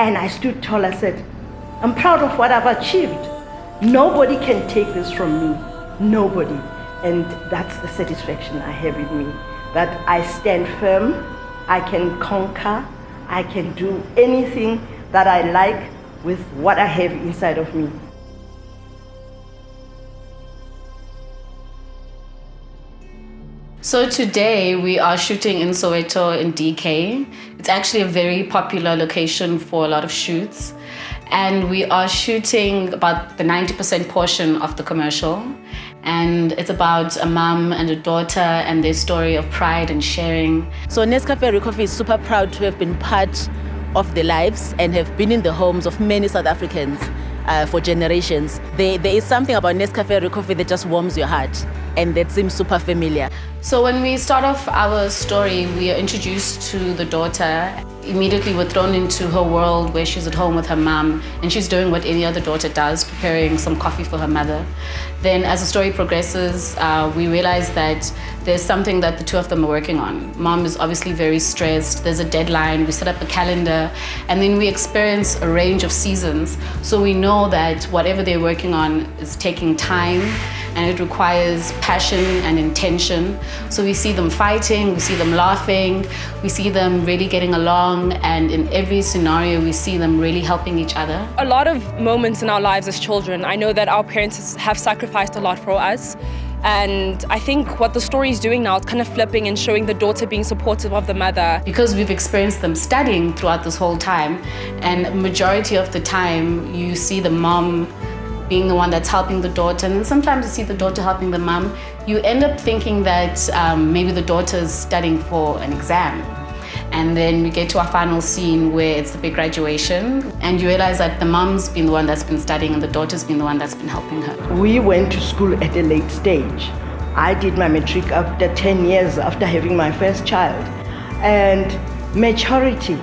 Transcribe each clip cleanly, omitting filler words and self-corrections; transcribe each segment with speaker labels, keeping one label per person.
Speaker 1: And I stood tall. I said, I'm proud of what I've achieved. Nobody can take this from me. Nobody. And that's the satisfaction I have in me, that I stand firm, I can conquer, I can do anything that I like with what I have inside of me.
Speaker 2: So today we are shooting in Soweto in DK. It's actually a very popular location for a lot of shoots. And we are shooting about the 90% portion of the commercial. And it's about a mom and a daughter and their story of pride and sharing.
Speaker 3: So Nescafé Ricoffy is super proud to have been part of the lives and have been in the homes of many South Africans for generations. There is something about Nescafé Ricoffy that just warms your heart, and that seems super familiar.
Speaker 2: So when we start off our story, we are introduced to the daughter. Immediately we're thrown into her world where she's at home with her mom and she's doing what any other daughter does, preparing some coffee for her mother. Then as the story progresses, we realize that there's something that the two of them are working on. Mom is obviously very stressed, there's a deadline, we set up a calendar, and then we experience a range of seasons. So we know that whatever they're working on is taking time, and it requires passion and intention. So we see them fighting, we see them laughing, we see them really getting along, and in every scenario we see them really helping each other.
Speaker 4: A lot of moments in our lives as children, I know that our parents have sacrificed a lot for us. And I think what the story is doing now is kind of flipping and showing the daughter being supportive of the mother.
Speaker 2: Because we've experienced them studying throughout this whole time, and majority of the time you see the mom being the one that's helping the daughter, and then sometimes you see the daughter helping the mom, you end up thinking that maybe the daughter is studying for an exam. And then we get to our final scene where it's the big graduation, and you realize that the mom's been the one that's been studying and the daughter's been the one that's been helping her.
Speaker 1: We went to school at a late stage. I did my matric after 10 years after having my first child. And maturity,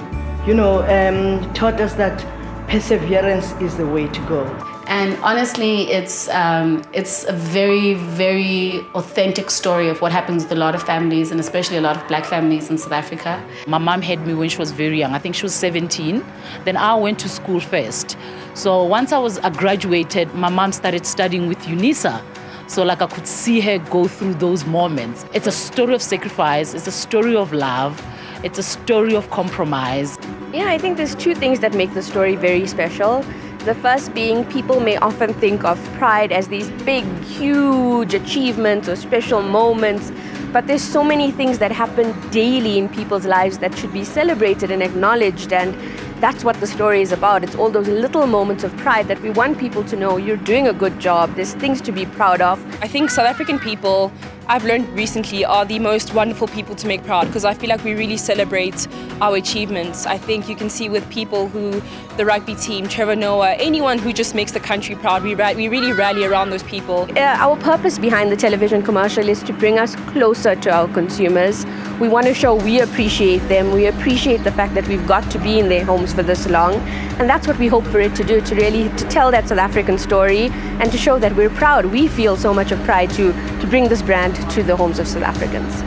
Speaker 1: taught us that perseverance is the way to go.
Speaker 2: And honestly, it's a very, very authentic story of what happens with a lot of families, and especially a lot of black families in South Africa.
Speaker 3: My mom had me when she was very young. I think she was 17. Then I went to school first. So once I graduated, my mom started studying with UNISA. So I could see her go through those moments. It's a story of sacrifice. It's a story of love. It's a story of compromise.
Speaker 5: Yeah, I think there's two things that make the story very special. The first being, people may often think of pride as these big, huge achievements or special moments, but there's so many things that happen daily in people's lives that should be celebrated and acknowledged, and that's what the story is about. It's all those little moments of pride that we want people to know you're doing a good job, there's things to be proud of.
Speaker 4: I think South African people, I've learned recently, are the most wonderful people to make proud, because I feel like we really celebrate our achievements. I think you can see with people who, the rugby team, Trevor Noah, anyone who just makes the country proud, we really rally around those people.
Speaker 5: Our purpose behind the television commercial is to bring us closer to our consumers. We want to show we appreciate them, we appreciate the fact that we've got to be in their homes for this long, and that's what we hope for it to do, to tell that South African story and to show that we're proud. We feel so much of pride to bring this brand to the homes of South Africans.